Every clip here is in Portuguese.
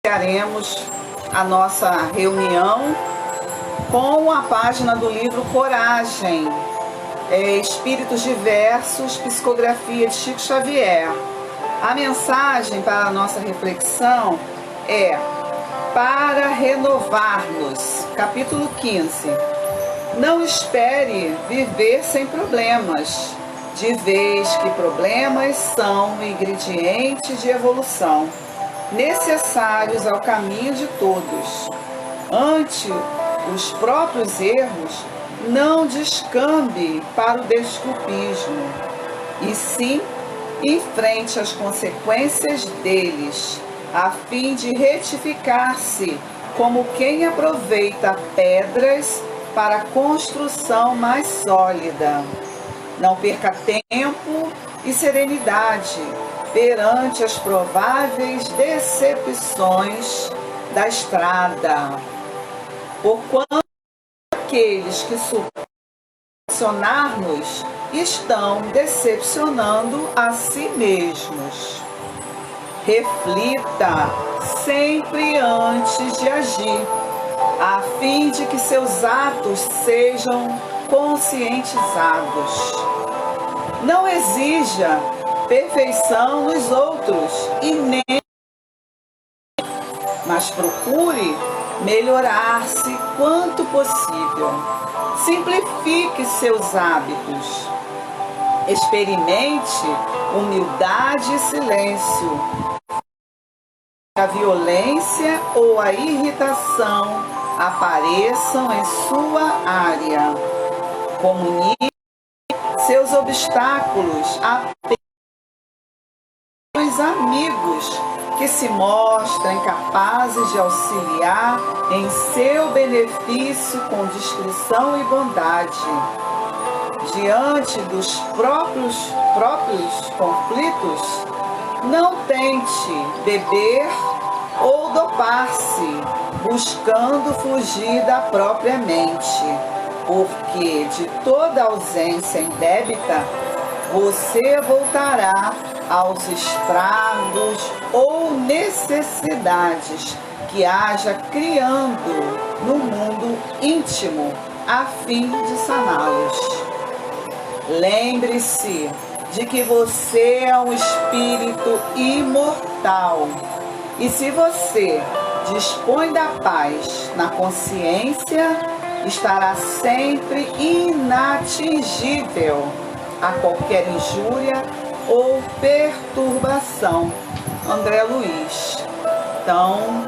Iniciaremos a nossa reunião com a página do livro Coragem, Espíritos Diversos, Psicografia de Chico Xavier. A mensagem para a nossa reflexão é para renovar-nos, capítulo 15. Não espere viver sem problemas, de vez que problemas são ingredientes de evolução, necessários ao caminho de todos. Ante os próprios erros, não descambe para o desculpismo, e sim enfrente as consequências deles, a fim de retificar-se como quem aproveita pedras para a construção mais sólida. Não perca tempo e serenidade perante as prováveis decepções da estrada, porquanto aqueles que decepcionar-nos estão decepcionando a si mesmos. Reflita sempre antes de agir, a fim de que seus atos sejam conscientizados. Não exija perfeição nos outros e nem, mas procure melhorar-se quanto possível. Simplifique seus hábitos. Experimente humildade e silêncio. A violência ou a irritação apareçam em sua área. Comunique seus obstáculos apenas aos amigos que se mostrem capazes de auxiliar em seu benefício com discrição e bondade. Diante dos próprios conflitos, não tente beber ou dopar-se, buscando fugir da própria mente, porque de toda ausência indébita, você voltará aos estragos ou necessidades que haja criando no mundo íntimo, a fim de saná-los. Lembre-se de que você é um espírito imortal, e se você dispõe da paz na consciência, estará sempre inatingível a qualquer injúria ou perturbação. André Luiz. Então,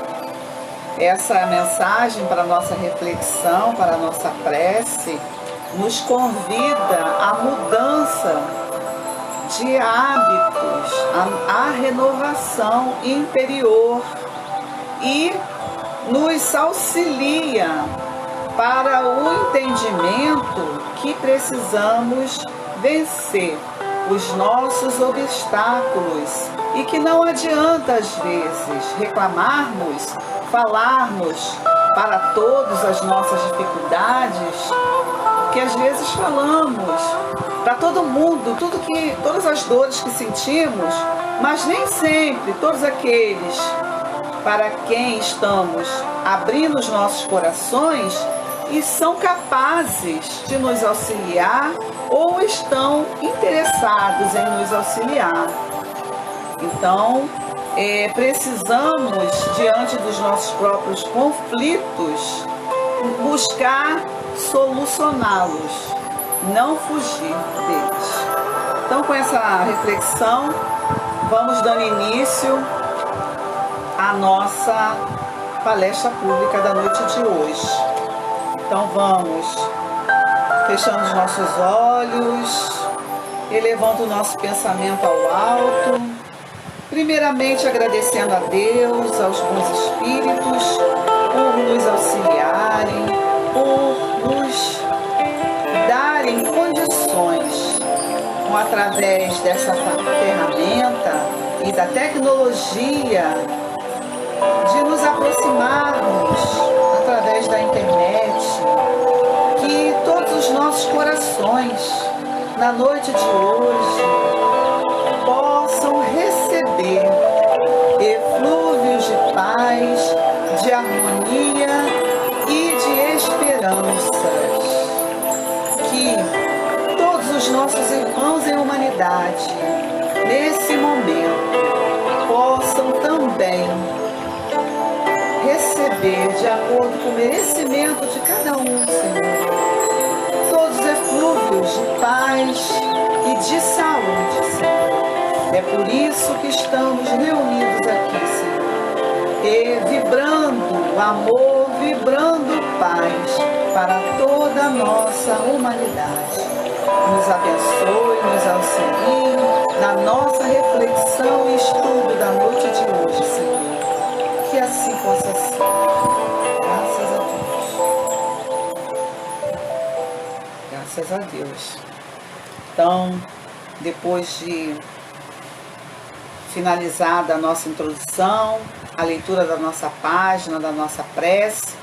essa é a mensagem para a nossa reflexão, para a nossa prece, nos convida à mudança de hábitos, à renovação interior e nos auxilia para o entendimento que precisamos vencer os nossos obstáculos e que não adianta às vezes reclamarmos, falarmos para todos as nossas dificuldades, que às vezes falamos para todo mundo, todas as dores que sentimos, mas nem sempre todos aqueles para quem estamos abrindo os nossos corações e são capazes de nos auxiliar ou estão interessados em nos auxiliar. Então, precisamos, diante dos nossos próprios conflitos, buscar solucioná-los, não fugir deles. Então, com essa reflexão, vamos dando início à nossa palestra pública da noite de hoje. Então vamos fechando os nossos olhos, elevando o nosso pensamento ao alto, primeiramente agradecendo a Deus, aos bons espíritos, por nos auxiliarem, por nos darem condições, através dessa ferramenta e da tecnologia, de nos aproximarmos através da internet, que todos os nossos corações, na noite de hoje, possam receber eflúvios de paz, esperanças que todos os nossos irmãos em humanidade, nesse momento, possam também receber de acordo com o merecimento de cada um, Senhor, todos os eflúvios de paz e de saúde, Senhor. É por isso que estamos reunidos aqui, Senhor, e vibrando amor, vibrando paz para toda a nossa humanidade. Nos abençoe, nos auxilie na nossa reflexão e estudo da noite de hoje, Senhor. Que assim possa ser. Graças a Deus. Graças a Deus. Então, depois de finalizada a nossa introdução, a leitura da nossa página, da nossa prece,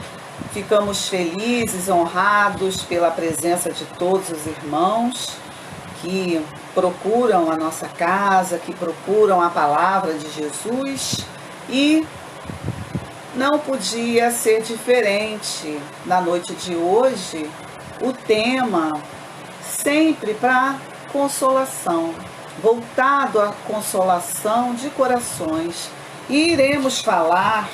ficamos felizes, honrados pela presença de todos os irmãos que procuram a nossa casa, que procuram a palavra de Jesus, e não podia ser diferente na noite de hoje. O tema sempre para consolação, voltado à consolação de corações. E iremos falar,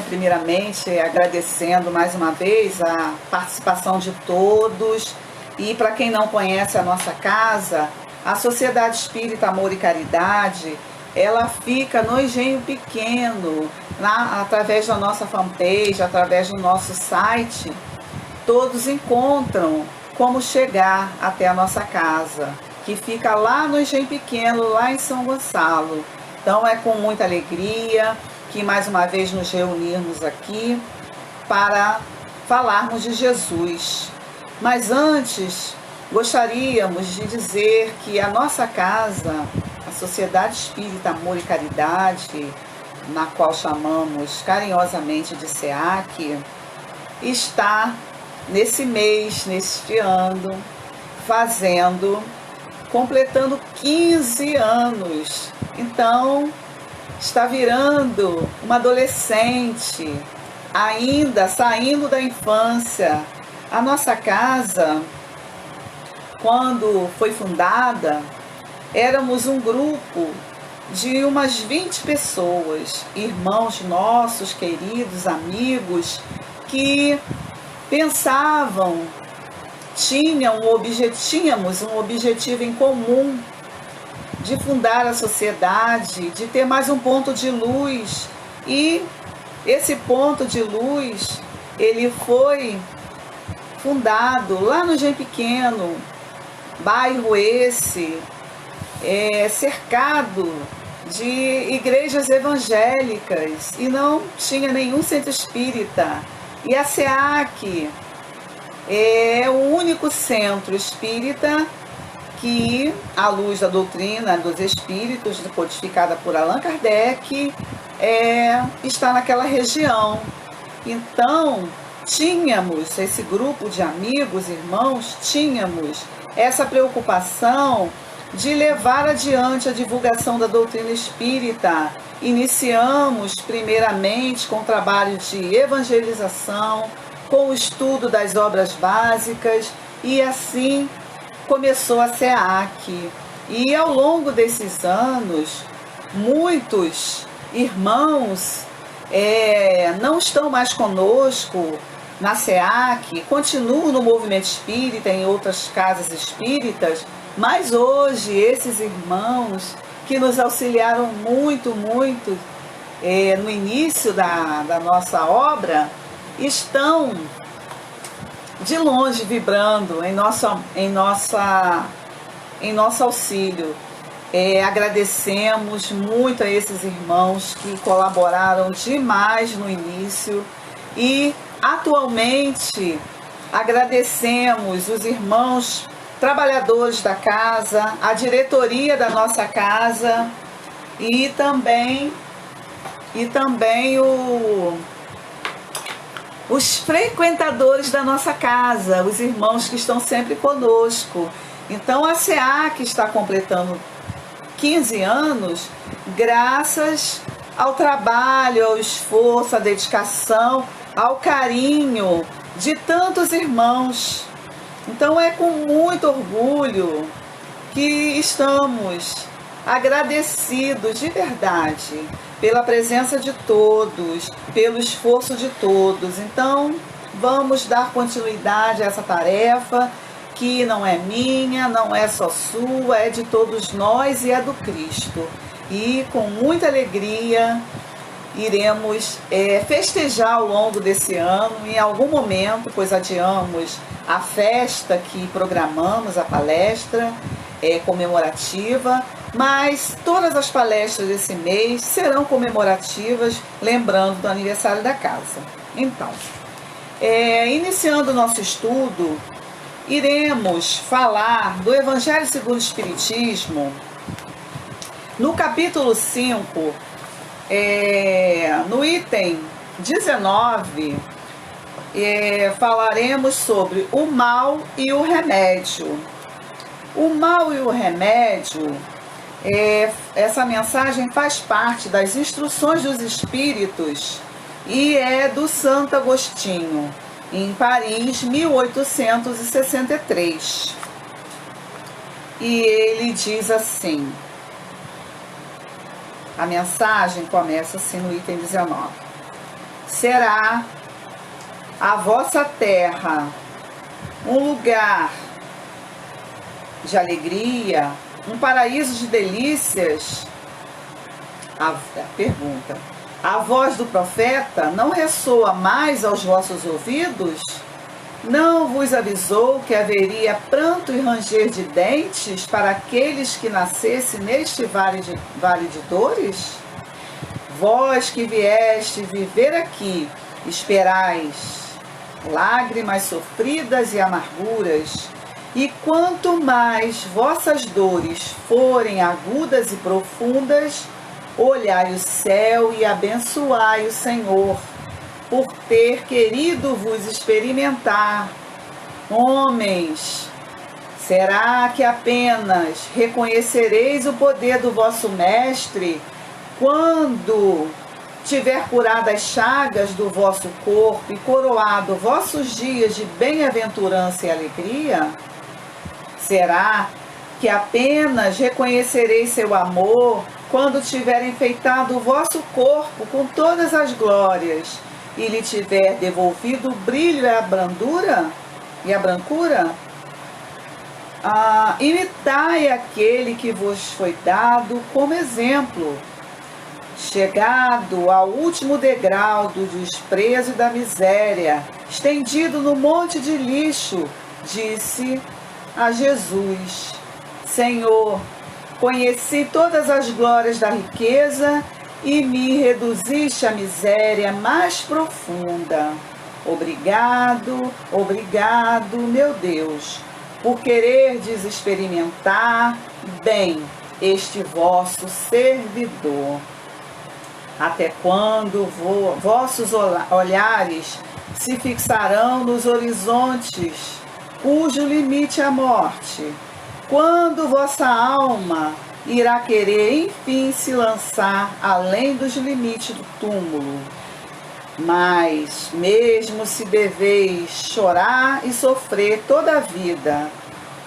primeiramente agradecendo mais uma vez a participação de todos. E para quem não conhece a nossa casa, a Sociedade Espírita Amor e Caridade, ela fica no Engenho Pequeno, através da nossa fanpage, através do nosso site. Todos encontram como chegar até a nossa casa, que fica lá no Engenho Pequeno, lá em São Gonçalo. Então é com muita alegria que mais uma vez nos reunirmos aqui para falarmos de Jesus. Mas antes, gostaríamos de dizer que a nossa casa, a Sociedade Espírita Amor e Caridade, na qual chamamos carinhosamente de SEAC, está nesse mês, neste ano, completando 15 anos. Então, está virando uma adolescente, ainda saindo da infância. A nossa casa, quando foi fundada, éramos um grupo de umas 20 pessoas, irmãos nossos, queridos, amigos, que pensavam, tínhamos um objetivo em comum de fundar a sociedade, de ter mais um ponto de luz. E esse ponto de luz, ele foi fundado lá no Engenho Pequeno, bairro esse, cercado de igrejas evangélicas, e não tinha nenhum centro espírita. E a SEAC é o único centro espírita que, à luz da doutrina dos espíritos, codificada por Allan Kardec, está naquela região. Então, tínhamos esse grupo de amigos, irmãos, tínhamos essa preocupação de levar adiante a divulgação da doutrina espírita. Iniciamos primeiramente com o trabalho de evangelização, com o estudo das obras básicas, e assim começou a SEAC. E ao longo desses anos, muitos irmãos não estão mais conosco na SEAC, continuam no movimento espírita, em outras casas espíritas, mas hoje esses irmãos que nos auxiliaram muito no início da nossa obra, estão de longe vibrando em nosso auxílio. Agradecemos muito a esses irmãos que colaboraram demais no início, e atualmente agradecemos os irmãos trabalhadores da casa, a diretoria da nossa casa, e também os frequentadores da nossa casa, os irmãos que estão sempre conosco. Então a SEAC está completando 15 anos graças ao trabalho, ao esforço, à dedicação ao carinho de tantos irmãos. Então é com muito orgulho que estamos agradecidos de verdade pela presença de todos, pelo esforço de todos. Então vamos dar continuidade a essa tarefa que não é minha, não é só sua, é de todos nós e é do Cristo. E com muita alegria iremos festejar ao longo desse ano, em algum momento, pois adiamos a festa que programamos, a palestra comemorativa, mas todas as palestras desse mês serão comemorativas, lembrando do aniversário da casa. Então, iniciando o nosso estudo, iremos falar do Evangelho segundo o Espiritismo, no capítulo 5, no item 19, falaremos sobre o mal e o remédio. O mal e o remédio, essa mensagem faz parte das instruções dos Espíritos e é do Santo Agostinho, em Paris, 1863. E ele diz assim, a mensagem começa assim no item 19. Será a vossa terra um lugar de alegria, um paraíso de delícias? A pergunta. A voz do profeta não ressoa mais aos vossos ouvidos? Não vos avisou que haveria pranto e ranger de dentes para aqueles que nascessem neste vale de dores? Vós que vieste viver aqui, esperais lágrimas sofridas e amarguras, e quanto mais vossas dores forem agudas e profundas, olhai o céu e abençoai o Senhor, por ter querido vos experimentar. Homens, será que apenas reconhecereis o poder do vosso Mestre quando tiver curado as chagas do vosso corpo e coroado vossos dias de bem-aventurança e alegria? Será que apenas reconhecereis seu amor quando tiver enfeitado o vosso corpo com todas as glórias e lhe tiver devolvido o brilho e a brandura e a brancura? Imitai aquele que vos foi dado como exemplo. Chegado ao último degrau do desprezo e da miséria, estendido no monte de lixo, disse a Jesus: Senhor, conheci todas as glórias da riqueza e me reduziste à miséria mais profunda. Obrigado, obrigado, meu Deus, por quererdes experimentar bem este vosso servidor. Até quando vossos olhares se fixarão nos horizontes, cujo limite é a morte? Quando vossa alma irá querer, enfim, se lançar além dos limites do túmulo? Mas, mesmo se deveis chorar e sofrer toda a vida,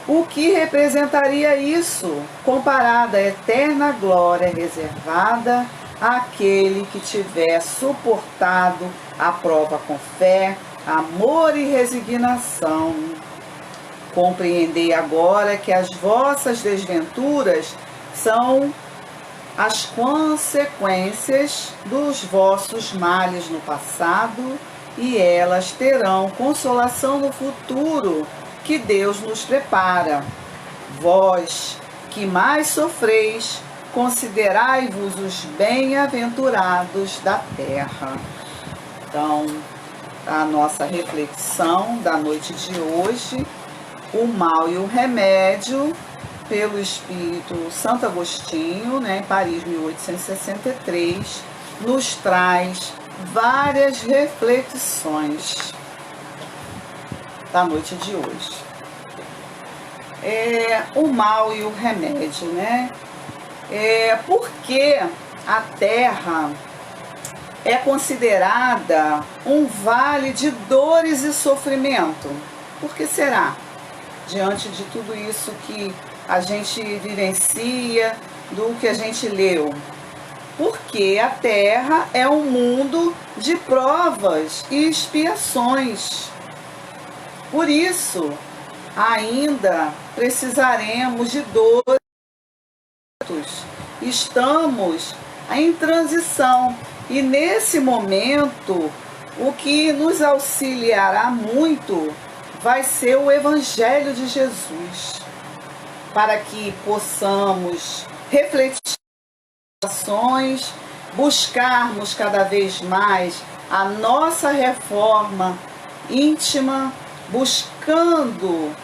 o que representaria isso comparado à eterna glória reservada àquele que tiver suportado a prova com fé, amor e resignação? Compreendei agora que as vossas desventuras são as consequências dos vossos males no passado e elas terão consolação no futuro que Deus nos prepara. Vós que mais sofreis, considerai-vos os bem-aventurados da terra. Então, a nossa reflexão da noite de hoje, o mal e o remédio, pelo Espírito Santo Agostinho, em Paris, 1863, nos traz várias reflexões da noite de hoje. O mal e o remédio, Porque a Terra é considerada um vale de dores e sofrimento. Por que será? Diante de tudo isso que a gente vivencia, do que a gente leu. Porque a Terra é um mundo de provas e expiações. Por isso, ainda precisaremos de dores. Estamos em transição e nesse momento o que nos auxiliará muito vai ser o Evangelho de Jesus, para que possamos refletir ações, buscarmos cada vez mais a nossa reforma íntima, buscando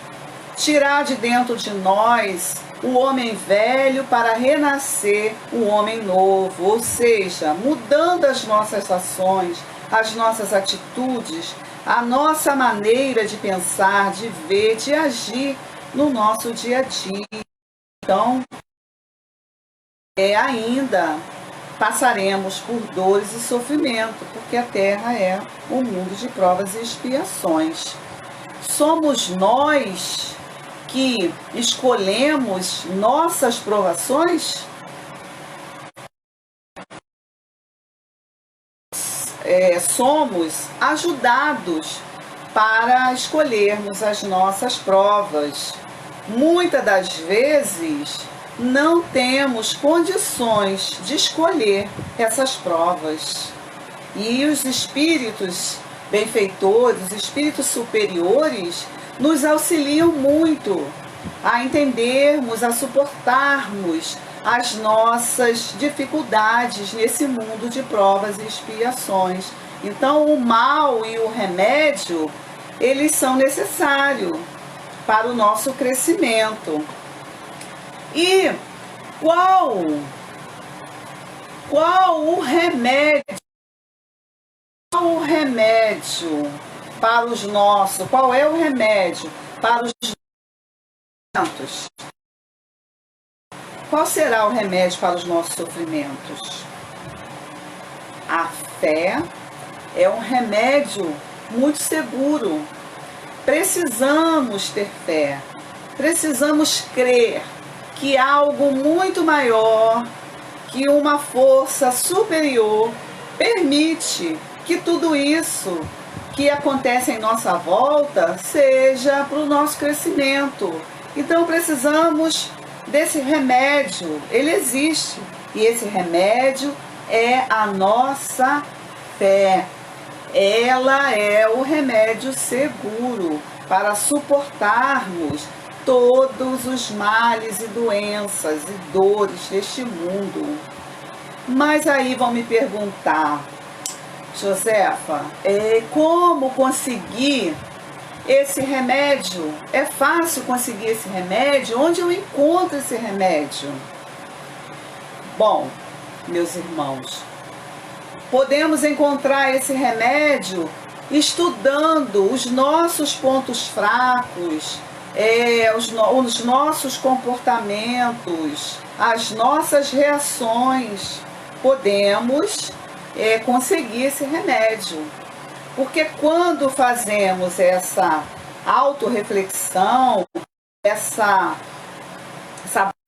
tirar de dentro de nós o homem velho para renascer o homem novo, ou seja, mudando as nossas ações, as nossas atitudes, a nossa maneira de pensar, de ver, de agir no nosso dia a dia. Então, ainda passaremos por dores e sofrimento, porque a Terra é um mundo de provas e expiações. Somos nós que escolhemos nossas provações? Somos ajudados para escolhermos as nossas provas. Muitas das vezes não temos condições de escolher essas provas. E os espíritos benfeitores, os espíritos superiores, nos auxiliam muito a entendermos, a suportarmos as nossas dificuldades nesse mundo de provas e expiações. Então, o mal e o remédio, eles são necessários para o nosso crescimento. E qual o remédio? Qual o remédio para os nossos? Qual é o remédio para os sofrimentos? Qual será o remédio para os nossos sofrimentos? A fé é um remédio muito seguro. Precisamos ter fé. Precisamos crer que algo muito maior, que uma força superior permite que tudo isso que acontece em nossa volta seja para o nosso crescimento. Então precisamos desse remédio, ele existe, e esse remédio é a nossa fé. Ela é o remédio seguro para suportarmos todos os males e doenças e dores deste mundo. Mas aí vão me perguntar, Josefa, como conseguir esse remédio? É fácil conseguir esse remédio? Onde eu encontro esse remédio? Bom, meus irmãos, podemos encontrar esse remédio estudando os nossos pontos fracos, os nossos comportamentos, as nossas reações. Podemos conseguir esse remédio. Porque quando fazemos essa autorreflexão, essa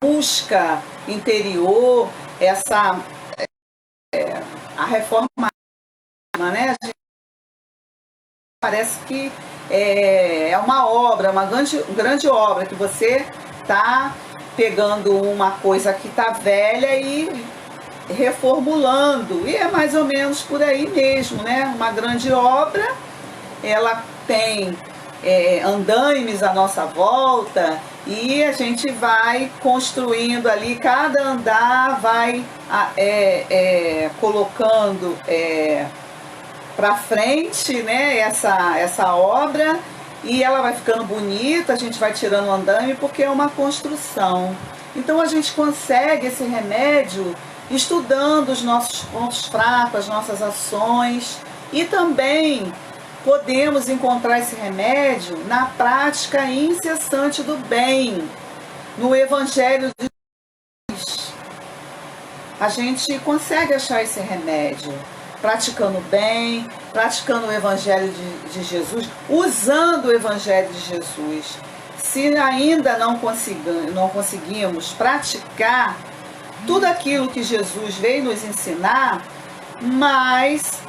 busca interior, a reforma, né? Parece que é uma obra, uma grande obra, que você está pegando uma coisa que está velha e reformulando, e é mais ou menos por aí mesmo, né? Uma grande obra, ela tem andaimes à nossa volta e a gente vai construindo ali, cada andar vai colocando para frente, né, essa obra, e ela vai ficando bonita, a gente vai tirando o andaime porque é uma construção. Então a gente consegue esse remédio estudando os nossos pontos fracos, as nossas ações, e também podemos encontrar esse remédio na prática incessante do bem, no Evangelho de Jesus. A gente consegue achar esse remédio. praticando bem, praticando o Evangelho de Jesus, usando o Evangelho de Jesus. Se ainda não conseguimos praticar tudo aquilo que Jesus veio nos ensinar, mas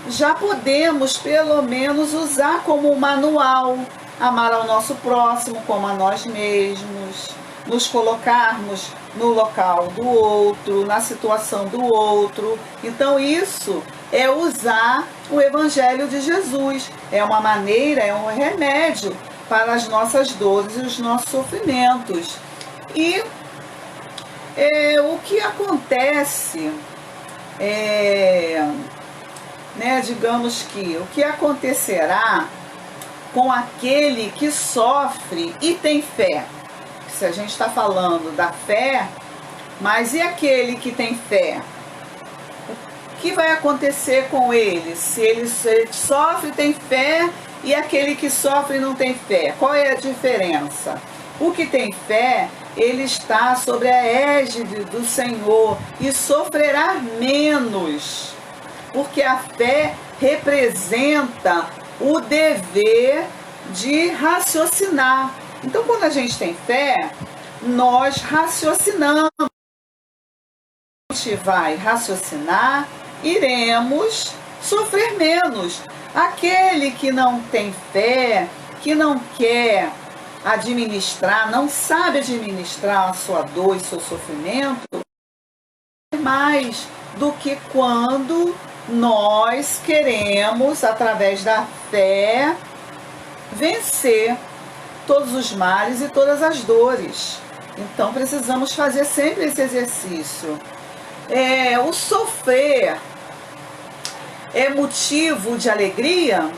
já podemos pelo menos usar como um manual, amar ao nosso próximo como a nós mesmos, nos colocarmos no local do outro, na situação do outro. Então isso é usar o Evangelho de Jesus, é uma maneira, é um remédio para as nossas dores e os nossos sofrimentos. E o que acontece digamos que o que acontecerá com aquele que sofre e tem fé? Se a gente está falando da fé, mas e aquele que tem fé? O que vai acontecer com ele? Se ele sofre e tem fé, e aquele que sofre e não tem fé? Qual é a diferença? O que tem fé, ele está sobre a égide do Senhor e sofrerá menos, porque a fé representa o dever de raciocinar. Então, quando a gente tem fé, nós raciocinamos. A gente vai raciocinar, iremos sofrer menos. Aquele que não tem fé, que não quer administrar, não sabe administrar a sua dor e seu sofrimento, mais do que quando nós queremos, através da fé, vencer todos os males e todas as dores. Então precisamos fazer sempre esse exercício. O sofrer é motivo de alegria?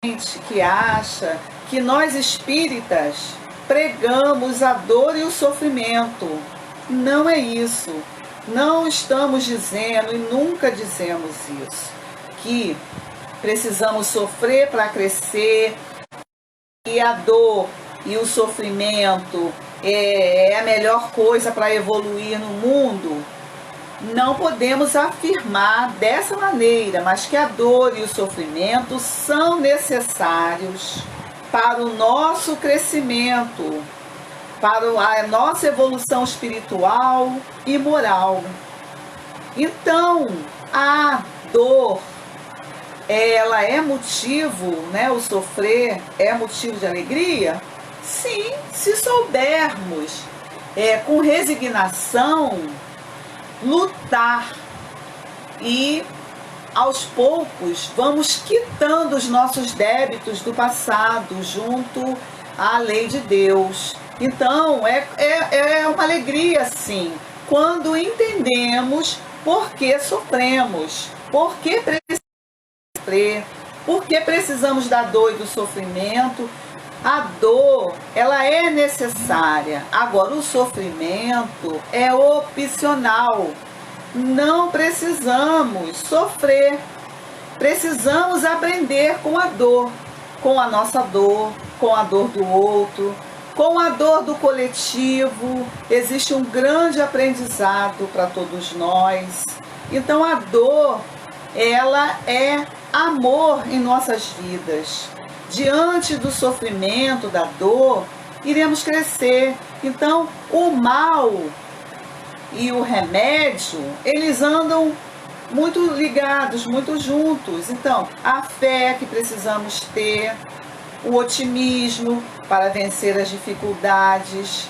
Gente que acha que nós espíritas pregamos a dor e o sofrimento. Não é isso. Não estamos dizendo e nunca dizemos isso, que precisamos sofrer para crescer, e a dor e o sofrimento é a melhor coisa para evoluir no mundo. Não podemos afirmar dessa maneira, mas que a dor e o sofrimento são necessários para o nosso crescimento, para a nossa evolução espiritual e moral. Então, a dor, ela é motivo, o sofrer é motivo de alegria? Sim, se soubermos, com resignação, lutar e aos poucos vamos quitando os nossos débitos do passado junto à lei de Deus. Então é uma alegria sim, quando entendemos por que sofremos, por que precisamos sofrer, por que precisamos da dor e do sofrimento. A dor, ela é necessária. Agora, o sofrimento é opcional. Não precisamos sofrer. Precisamos aprender com a dor, com a nossa dor, com a dor do outro, com a dor do coletivo. Existe um grande aprendizado para todos nós. Então, a dor, ela é amor em nossas vidas. Diante do sofrimento, da dor, iremos crescer. Então, o mal e o remédio, eles andam muito ligados, muito juntos. Então, a fé que precisamos ter, o otimismo para vencer as dificuldades,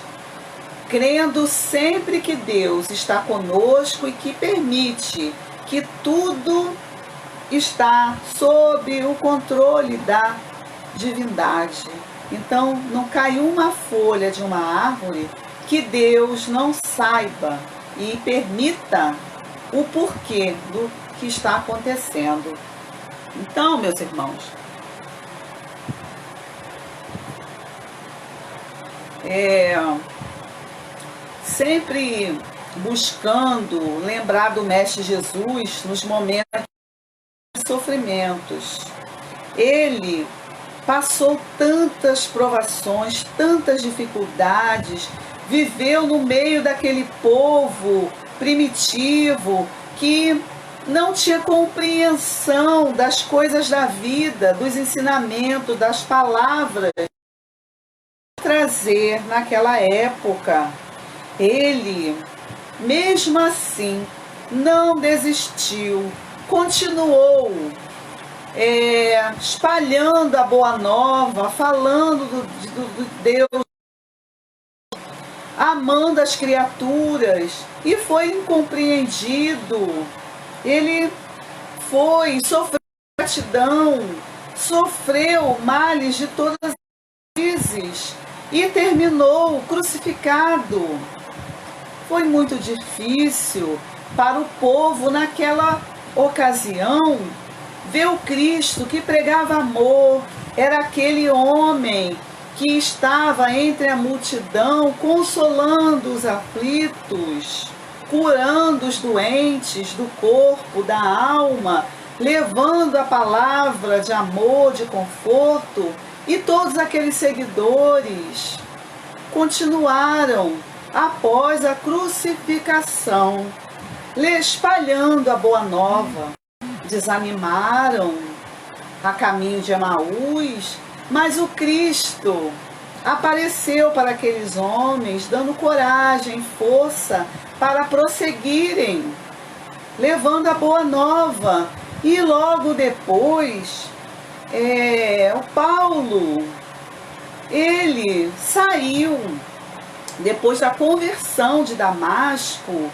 crendo sempre que Deus está conosco e que permite que tudo está sob o controle da divindade. Então, não cai uma folha de uma árvore que Deus não saiba e permita o porquê do que está acontecendo. Então, meus irmãos, sempre buscando lembrar do Mestre Jesus nos momentos de sofrimentos. Ele passou tantas provações, tantas dificuldades, viveu no meio daquele povo primitivo que não tinha compreensão das coisas da vida, dos ensinamentos, das palavras trazer naquela época. Ele, mesmo assim, não desistiu, continuou espalhando a boa nova, falando do Deus, amando as criaturas, e foi incompreendido. Ele sofreu gratidão, sofreu males de todas as vezes e terminou crucificado. Foi muito difícil para o povo naquela ocasião ver o Cristo que pregava amor. Era aquele homem que estava entre a multidão, consolando os aflitos, curando os doentes do corpo, da alma, levando a palavra de amor, de conforto. E todos aqueles seguidores continuaram após a crucificação, espalhando a boa nova. Desanimaram a caminho de Emaús, mas o Cristo apareceu para aqueles homens, dando coragem, força para prosseguirem, levando a boa nova. E logo depois, o Paulo, ele saiu, depois da conversão de Damasco,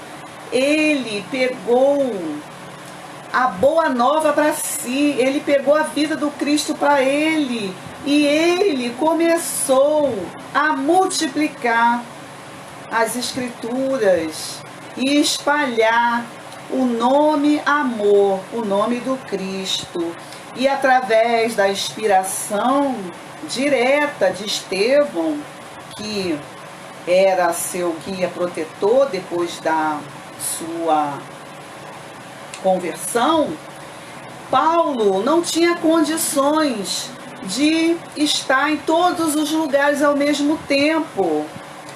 ele pegou a boa nova para si, ele pegou a vida do Cristo para ele, e ele começou a multiplicar as escrituras e espalhar o nome amor, o nome do Cristo. E através da inspiração direta de Estevão, que era seu guia protetor depois da sua conversão, Paulo não tinha condições de estar em todos os lugares ao mesmo tempo.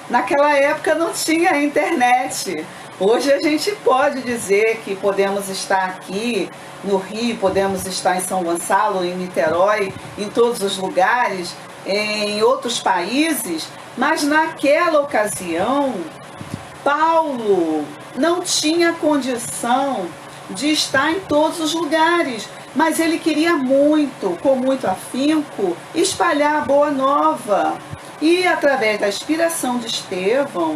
Naquela época não tinha internet. Hoje a gente pode dizer que podemos estar aqui no Rio, podemos estar em São Gonçalo, em Niterói, em todos os lugares, em outros países, mas naquela ocasião, Paulo não tinha condição de estar em todos os lugares, mas ele queria muito, com muito afinco, espalhar a boa nova. E através da inspiração de Estevão,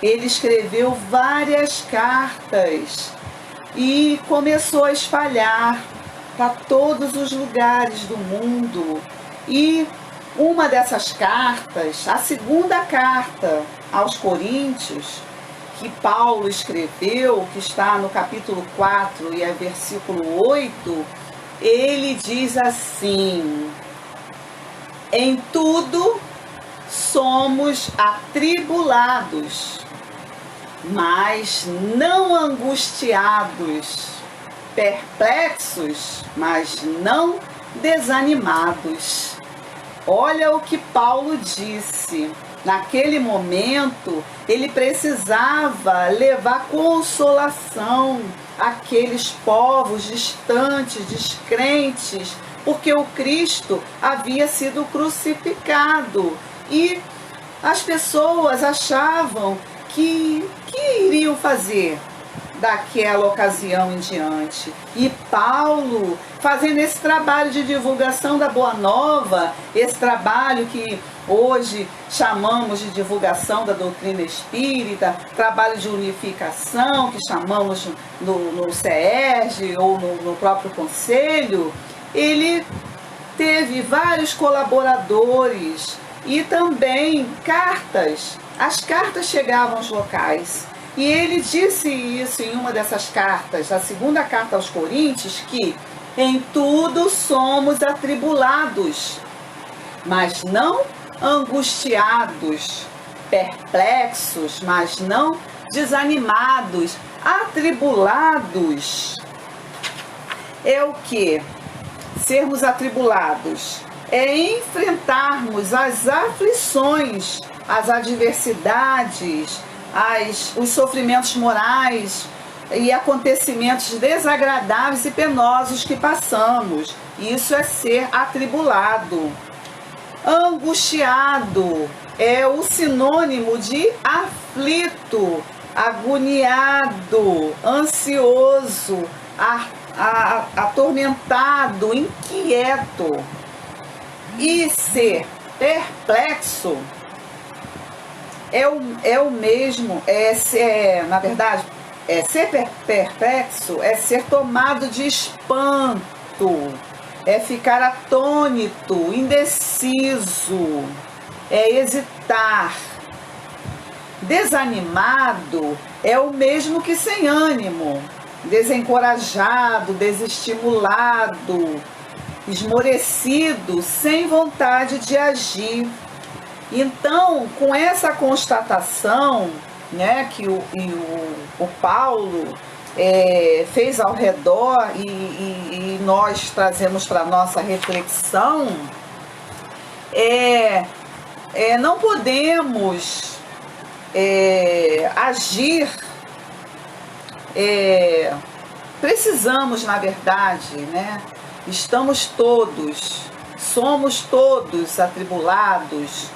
ele escreveu várias cartas e começou a espalhar para todos os lugares do mundo. E uma dessas cartas, a segunda carta aos Coríntios, que Paulo escreveu, que está no capítulo 4 e é versículo 8, ele diz assim: em tudo somos atribulados, mas não angustiados, perplexos, mas não desanimados. Olha o que Paulo disse. Naquele momento, ele precisava levar consolação àqueles povos distantes, descrentes, porque o Cristo havia sido crucificado. E as pessoas achavam que iriam fazer daquela ocasião em diante. E Paulo, fazendo esse trabalho de divulgação da Boa Nova, esse trabalho que hoje chamamos de divulgação da doutrina espírita, trabalho de unificação, que chamamos no CERJ ou no próprio conselho, ele teve vários colaboradores e também cartas. As cartas chegavam aos locais. E ele disse isso em uma dessas cartas, a segunda carta aos Coríntios, que em tudo somos atribulados, mas não angustiados, perplexos, mas não desanimados. Atribulados é o que? Sermos atribulados é enfrentarmos as aflições, as adversidades, os sofrimentos morais, e acontecimentos desagradáveis e penosos que passamos. Isso é ser atribulado. Angustiado é o sinônimo de aflito, agoniado, ansioso, atormentado, inquieto. E ser perplexo é o mesmo, na verdade, ser perplexo é ser tomado de espanto, é ficar atônito, indeciso, é hesitar. Desanimado é o mesmo que sem ânimo, desencorajado, desestimulado, esmorecido, sem vontade de agir. Então, com essa constatação, né, que o Paulo fez ao redor e nós trazemos para a nossa reflexão, não podemos agir, precisamos, na verdade, né, somos todos atribulados,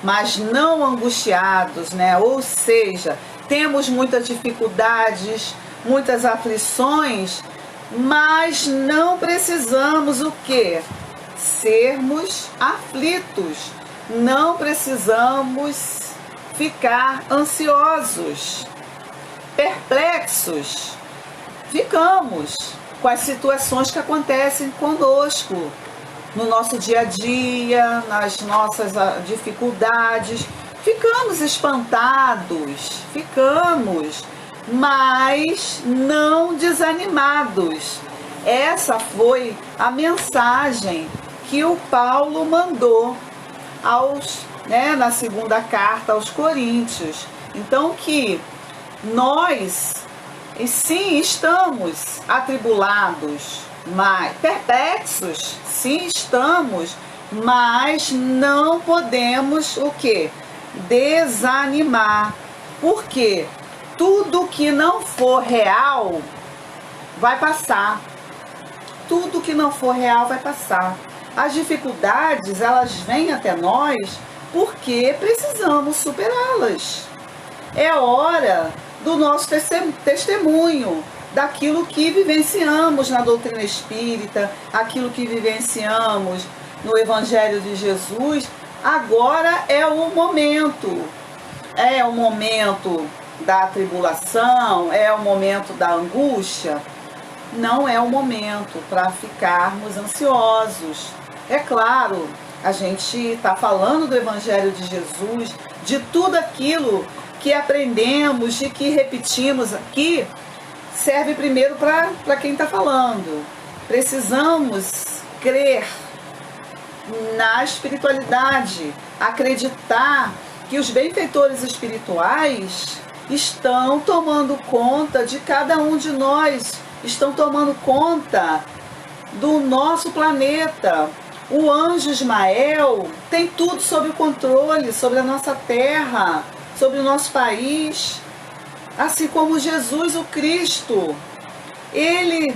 mas não angustiados, né? Ou seja, temos muitas dificuldades, muitas aflições, mas não precisamos o quê? Sermos aflitos. Não precisamos ficar ansiosos, perplexos. Ficamos com as situações que acontecem conosco, no nosso dia a dia, nas nossas dificuldades. Ficamos espantados, mas não desanimados. Essa foi a mensagem que o Paulo mandou na segunda carta aos Coríntios. Então, que nós, sim, estamos atribulados, mas perplexos, sim, estamos, mas não podemos o quê? Desanimar. Porque tudo que não for real vai passar. Tudo que não for real vai passar. As dificuldades, elas vêm até nós porque precisamos superá-las. É hora do nosso testemunho, daquilo que vivenciamos na doutrina espírita, aquilo que vivenciamos no Evangelho de Jesus. Agora é o momento da tribulação, é o momento da angústia. Não é o momento para ficarmos ansiosos. É claro, a gente está falando do Evangelho de Jesus, de tudo aquilo que aprendemos e que repetimos aqui, serve primeiro para quem está falando. Precisamos crer na espiritualidade, acreditar que os benfeitores espirituais estão tomando conta de cada um de nós, estão tomando conta do nosso planeta. O anjo Ismael tem tudo sob o controle, sobre a nossa terra, sobre o nosso país. Assim como Jesus, o Cristo, ele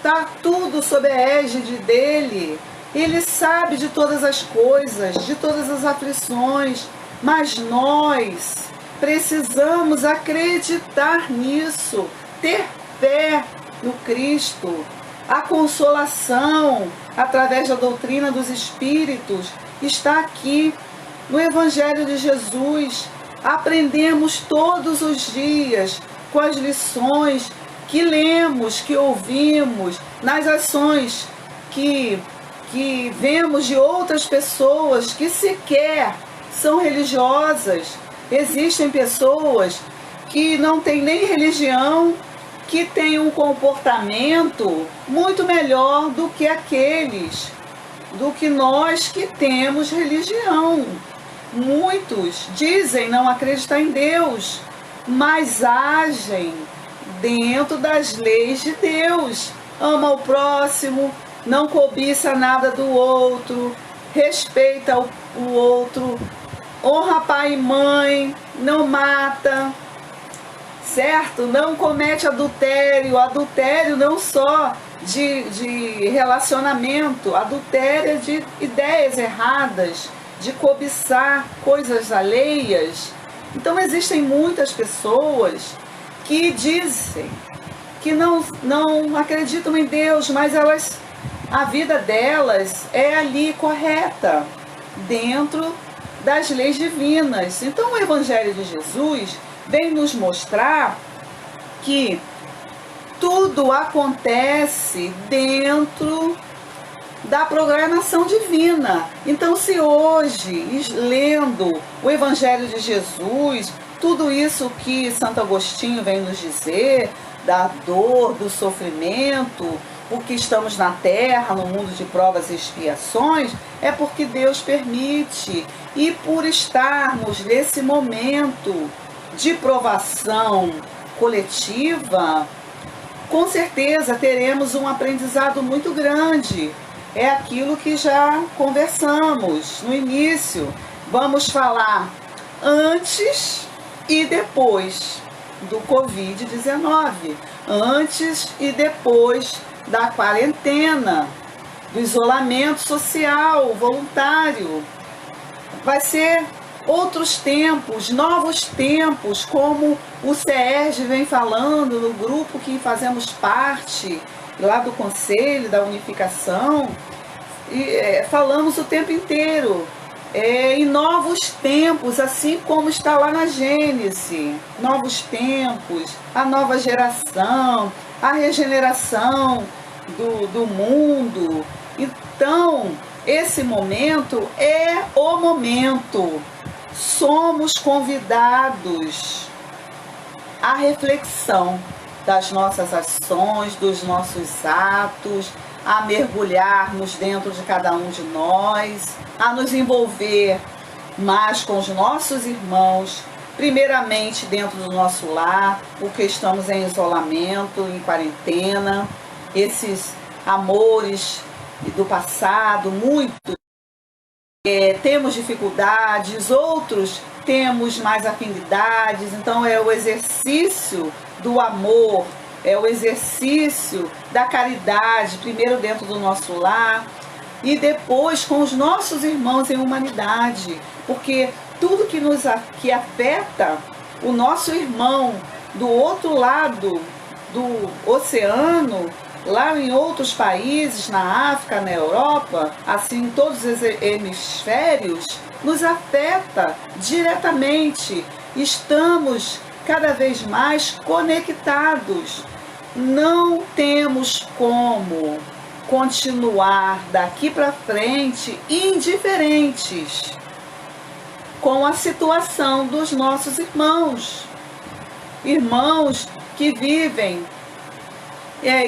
tá tudo sob a égide dele. Ele sabe de todas as coisas, de todas as aflições, mas nós precisamos acreditar nisso, ter fé no Cristo. A consolação, através da doutrina dos Espíritos, está aqui no Evangelho de Jesus. Aprendemos todos os dias com as lições que lemos, que ouvimos, nas ações que vemos de outras pessoas que sequer são religiosas. Existem pessoas que não têm nem religião, que têm um comportamento muito melhor do que nós que temos religião. Muitos dizem não acreditar em Deus, mas agem dentro das leis de Deus. Ama o próximo, não cobiça nada do outro, respeita o outro, honra pai e mãe, não mata, certo? Não comete adultério. Adultério não só de relacionamento, adultério de ideias erradas, de cobiçar coisas alheias. Então existem muitas pessoas que dizem que não acreditam em Deus, mas a vida delas é ali correta, dentro das leis divinas. Então o Evangelho de Jesus vem nos mostrar que tudo acontece dentro da programação divina. Então, se hoje, lendo o Evangelho de Jesus, tudo isso que Santo Agostinho vem nos dizer, da dor, do sofrimento, porque estamos na terra, no mundo de provas e expiações, é porque Deus permite. E por estarmos nesse momento de provação coletiva, com certeza teremos um aprendizado muito grande. É aquilo que já conversamos no início. Vamos falar antes e depois do Covid-19, antes e depois da quarentena, do isolamento social voluntário. Vai ser outros tempos, novos tempos, como o CERJ vem falando no grupo que fazemos parte, lá do Conselho da Unificação, e falamos o tempo inteiro, em novos tempos, assim como está lá na Gênesis, novos tempos, a nova geração, a regeneração do mundo. Então, esse momento é o momento. Somos convidados à reflexão das nossas ações, dos nossos atos, a mergulharmos dentro de cada um de nós, a nos envolver mais com os nossos irmãos, primeiramente dentro do nosso lar, porque estamos em isolamento, em quarentena, esses amores do passado, muitos temos dificuldades, outros temos mais afinidades. Então é o exercício do amor, é o exercício da caridade, primeiro dentro do nosso lar e depois com os nossos irmãos em humanidade, porque tudo que afeta o nosso irmão do outro lado do oceano, lá em outros países, na África, na Europa, assim em todos os hemisférios, nos afeta diretamente. Estamos cada vez mais conectados. Não temos como continuar daqui para frente indiferentes com a situação dos nossos irmãos. Irmãos que vivem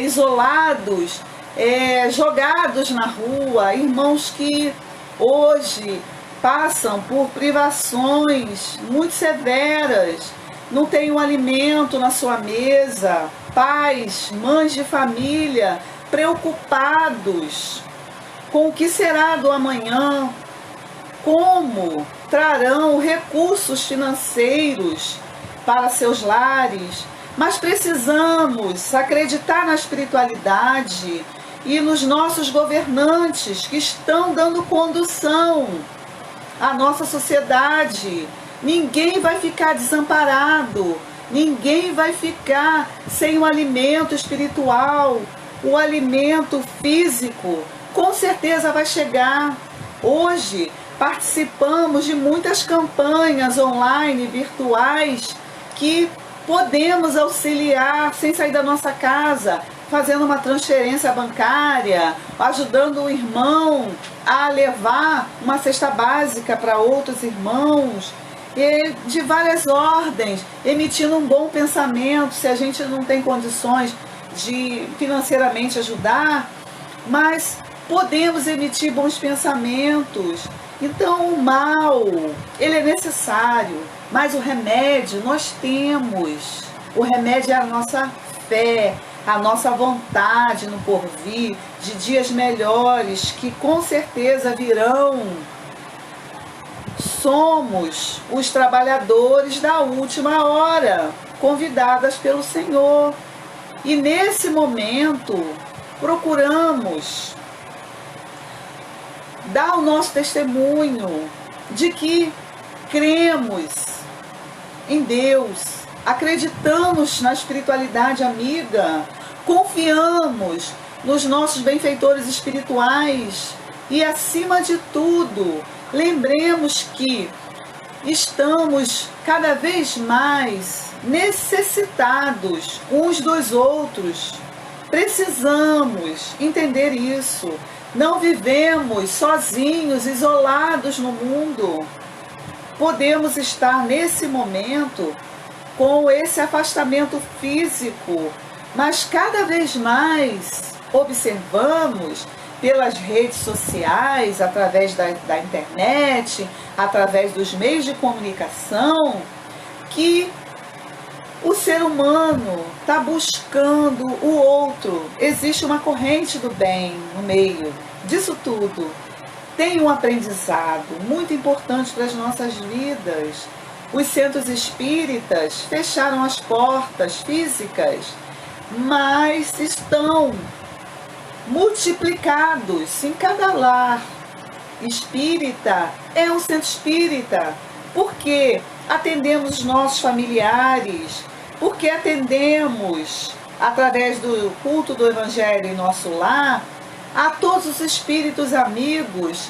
isolados, jogados na rua, irmãos que hoje passam por privações muito severas, não tem um alimento na sua mesa, pais, mães de família preocupados com o que será do amanhã, como trarão recursos financeiros para seus lares. Mas precisamos acreditar na espiritualidade e nos nossos governantes que estão dando condução à nossa sociedade. Ninguém vai ficar desamparado, ninguém vai ficar sem o alimento espiritual, o alimento físico. Com certeza vai chegar. Hoje participamos de muitas campanhas online, virtuais, que podemos auxiliar sem sair da nossa casa, fazendo uma transferência bancária, ajudando o irmão a levar uma cesta básica para outros irmãos, e de várias ordens, emitindo um bom pensamento, se a gente não tem condições de financeiramente ajudar, mas podemos emitir bons pensamentos. Então o mal, ele é necessário, mas o remédio nós temos. O remédio é a nossa fé, a nossa vontade no porvir, de dias melhores que com certeza virão. Somos os trabalhadores da última hora, convidadas pelo Senhor. E nesse momento, procuramos dar o nosso testemunho de que cremos em Deus, acreditamos na espiritualidade amiga, confiamos nos nossos benfeitores espirituais e, acima de tudo, lembremos que estamos cada vez mais necessitados uns dos outros. Precisamos entender isso. Não vivemos sozinhos, isolados no mundo. Podemos estar nesse momento com esse afastamento físico, mas cada vez mais observamos pelas redes sociais, através da internet, através dos meios de comunicação, que o ser humano está buscando o outro. Existe uma corrente do bem no meio disso tudo. Tem um aprendizado muito importante para as nossas vidas. Os centros espíritas fecharam as portas físicas, mas estão multiplicados em cada lar. Espírita é um centro espírita, porque atendemos os nossos familiares, porque atendemos, através do culto do Evangelho em nosso lar, a todos os espíritos amigos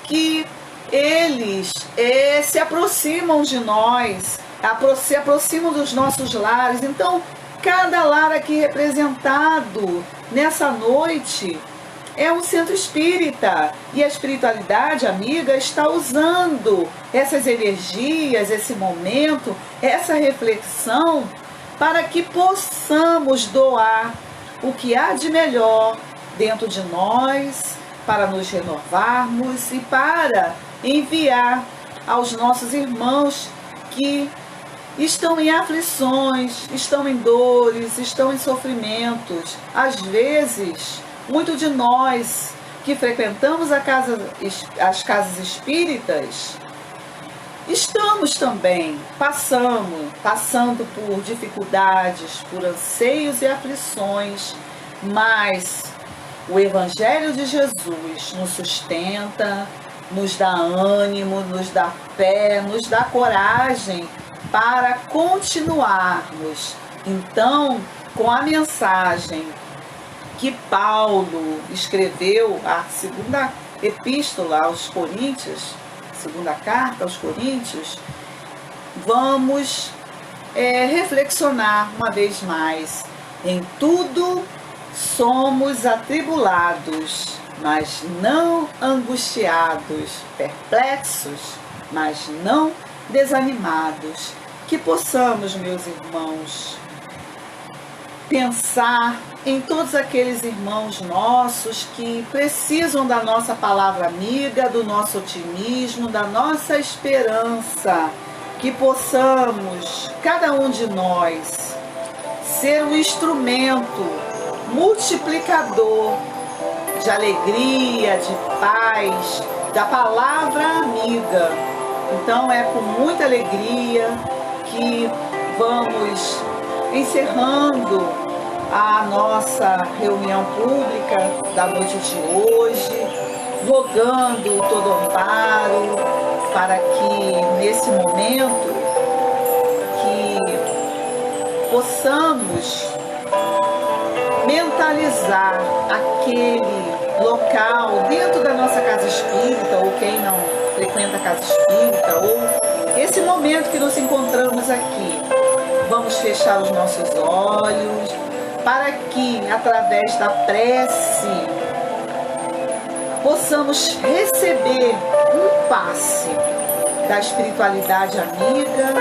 que eles se aproximam de nós, se aproximam dos nossos lares. Então, cada lar aqui representado nessa noite é um centro espírita, e a espiritualidade amiga está usando essas energias, esse momento, essa reflexão, para que possamos doar o que há de melhor dentro de nós, para nos renovarmos e para enviar aos nossos irmãos que estão em aflições, estão em dores, estão em sofrimentos. Às vezes, muito de nós que frequentamos as casas espíritas, estamos também passando por dificuldades, por anseios e aflições, mas o Evangelho de Jesus nos sustenta, nos dá ânimo, nos dá fé, nos dá coragem para continuarmos. Então, com a mensagem que Paulo escreveu, a segunda epístola aos Coríntios, segunda carta aos Coríntios, vamos reflexionar uma vez mais. Em tudo somos atribulados, mas não angustiados, perplexos, mas não desanimados. Que possamos, meus irmãos, pensar em todos aqueles irmãos nossos que precisam da nossa palavra amiga, do nosso otimismo, da nossa esperança. Que possamos, cada um de nós, ser um instrumento multiplicador de alegria, de paz, da palavra amiga. Então é com muita alegria que vamos encerrando a nossa reunião pública da noite de hoje, rogando todo amparo para que nesse momento que possamos mentalizar aquele local dentro da nossa casa espírita, ou quem não frequenta a casa espírita, ou esse momento que nos encontramos aqui. Vamos fechar os nossos olhos para que, através da prece, possamos receber um passe da espiritualidade amiga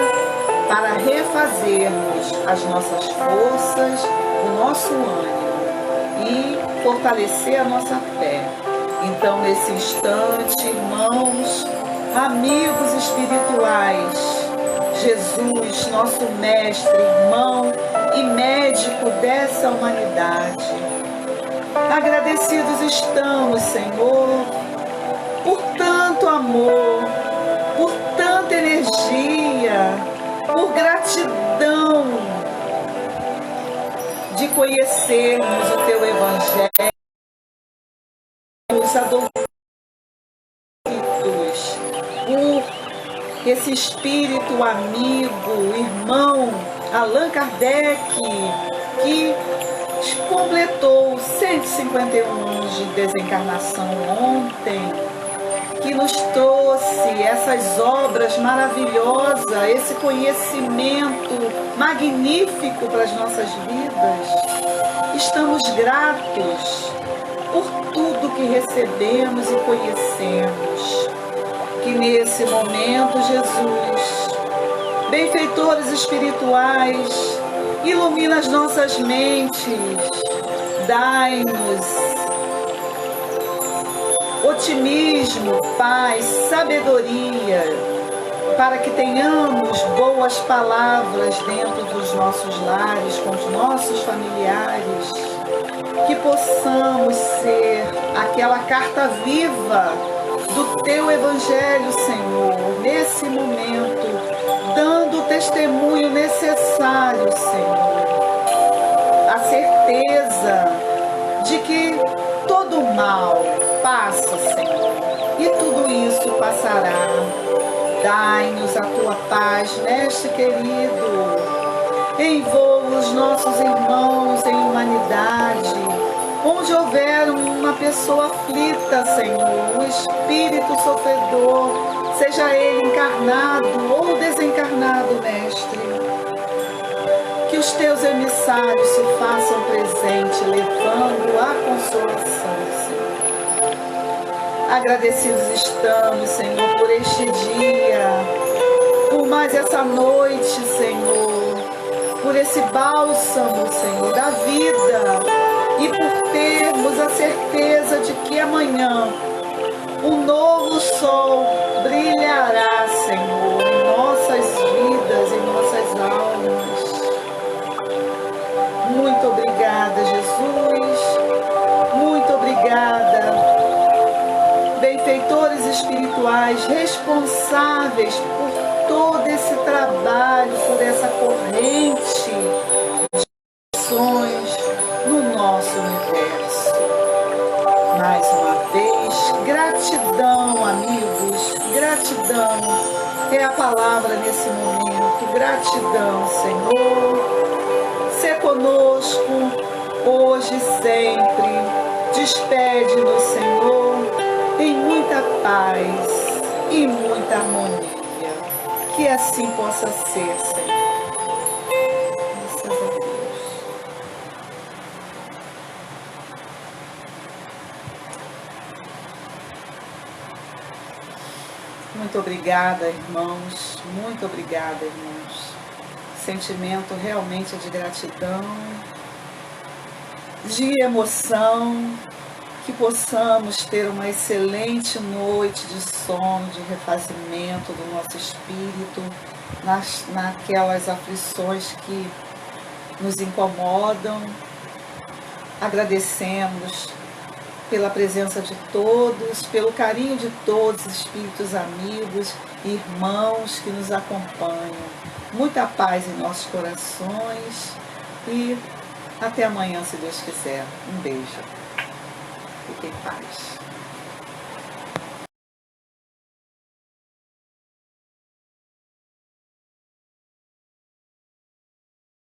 para refazermos as nossas forças, o nosso ânimo e fortalecer a nossa fé. Então, nesse instante, irmãos, amigos espirituais, Jesus, nosso mestre, irmão e médico dessa humanidade, agradecidos estamos, Senhor, por tanto amor, por tanta energia, por gratidão de conhecermos o Teu Evangelho, os adolescentes, por esse espírito amigo, irmão Allan Kardec, que completou 151 anos de desencarnação ontem, que nos trouxe essas obras maravilhosas, esse conhecimento magnífico para as nossas vidas. Estamos gratos por tudo que recebemos e conhecemos. Que nesse momento, Jesus, benfeitores espirituais, ilumina as nossas mentes, dai-nos otimismo, paz, sabedoria, para que tenhamos boas palavras dentro dos nossos lares, com os nossos familiares, que possamos ser aquela carta viva do Teu Evangelho, Senhor, nesse momento, dando o testemunho necessário, Senhor, a certeza de que todo mal passa, Senhor, e tudo isso passará. Dai-nos a Tua paz, Mestre querido. Envolva os nossos irmãos em humanidade. Onde houver uma pessoa aflita, Senhor, um espírito sofredor, seja ele encarnado ou desencarnado, Mestre, que os Teus emissários se façam presentes, levando a consolação, Senhor. Agradecidos estamos, Senhor, por este dia, por mais essa noite, Senhor, por esse bálsamo, Senhor, da vida, e por termos a certeza de que amanhã um novo sol brilhará, Senhor, em nossas vidas, em nossas almas. Muito obrigada, Jesus. Muito obrigada. Benfeitores espirituais responsáveis por todo esse trabalho, por essa corrente de ações no nosso universo. Mais uma vez, gratidão, amigos, gratidão é a palavra nesse momento. Gratidão, Senhor. Sê conosco hoje e sempre. Despede-nos, Senhor, em muita paz e muita harmonia. Que assim possa ser, Senhor. Graças a Deus. Muito obrigada, irmãos. Muito obrigada, irmãos. Sentimento realmente de gratidão, de emoção. Que possamos ter uma excelente noite de sono, de refazimento do nosso espírito, naquelas aflições que nos incomodam. Agradecemos pela presença de todos, pelo carinho de todos os espíritos amigos e irmãos que nos acompanham. Muita paz em nossos corações e até amanhã, se Deus quiser. Um beijo. Fique em paz.